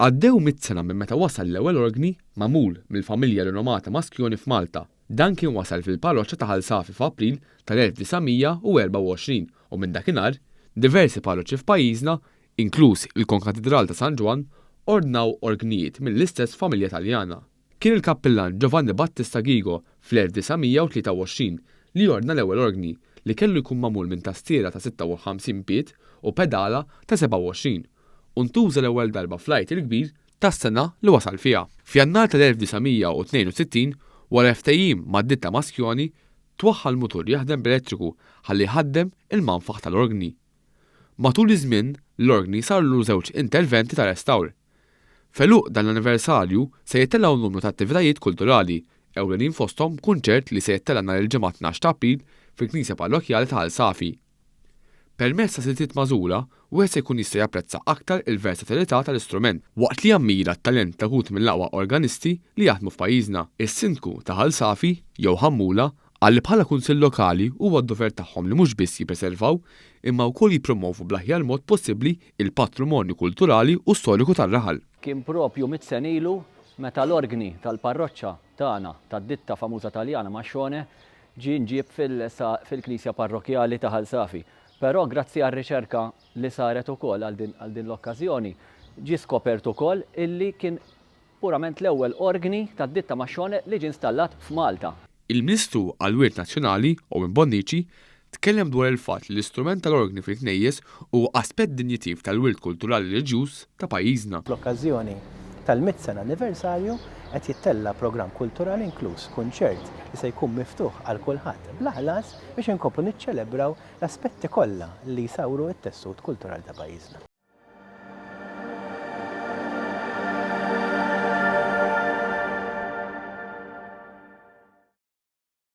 Għaddew 100 sena minn meta wasal l-ewwel organi magħmul mill-familja rinomata Maskjoni f'Malta. Dan kien wasal fil-parroċċa ta' Ħalsafi f'April tal-1924 u minn dakinhar diversi parroċċi f'pajjiżna, inkluż il-Konkatedral ta' San Ġwan, ordnaw orgnijiet mill-istess familja Taljana. Kien il-kappillan Giovanni Battista Ghigo fl-1923 li ordna l-ewwel organi li kellu jkun magħmul minn tastiera ta' 56 pied u pedala ta' 27 u ntuża l-ewwel darba fl-għajt il-kbir tas-sena li wasal fiha. F'Jannar tal-1962 wara ftehim mad-ditta Maskjoni twaħħa l-mutur jaħdem b'elettriku ħalli jħaddem il-manfaħ tal-organi. Matul iż-żmien l-organi sarlu żewġ interventi ta' restawr. Feluq dan l-anniversarju se jittellgħu numru ta' attivitajiet kulturali, ewlenin fosthom kunċert li se jittella nhar il-ġimgħa 12 ta' April fil-Knisja Parrokjali ta' Ħalsafi. Permezz ta' siltiet magħżula, wieħed se jkun jista' japprezza aktar il-versatilità tal-istrument waqt li jammira t-talent taħut mill-aqwa organisti li jaħdmu f'pajjiżna. Is-sindku ta' Ħalsafi jew Ħammula qal li bħala kunsill lokali huwa d-dover tagħhom li mhux biss jippreservaw imma wkoll jippromovu bl-aħjar mod possibbli il-patrimonju kulturali u storiku tar-raħal. Kien propju 100 sen ilu meta l-organi tal-parroċċa tagħna tad-ditta famuża Taljana Maxxone ġie nġieb fil-Knisja Parrokjali ta' Ħalsafi. Però grazzi għar-riċerka li saret ukoll għal din l-okkażjoni ġie skopert ukoll illi kien purament l-ewwel organi tad-ditta Maxxone li ġie installat f'Malta. Il-Ministru għall-Wirt Nazzjonali Owen Bonnici tkellem dwar il-fatt li l-istrument tal-organi fil-knejjes huwa aspett dinjittiv tal-wirt kulturali reliġjuż ta' pajjiżna. Fl-okkażjoni tal-100 sena anniversarju qed jittella programm kulturali inkluż kunċert li se jkun miftuħ għal kulħadd bla ħlas biex inkomplu niċċelebraw l-aspetti kollha li jsawru t-tessut kulturali ta' pajjiżna.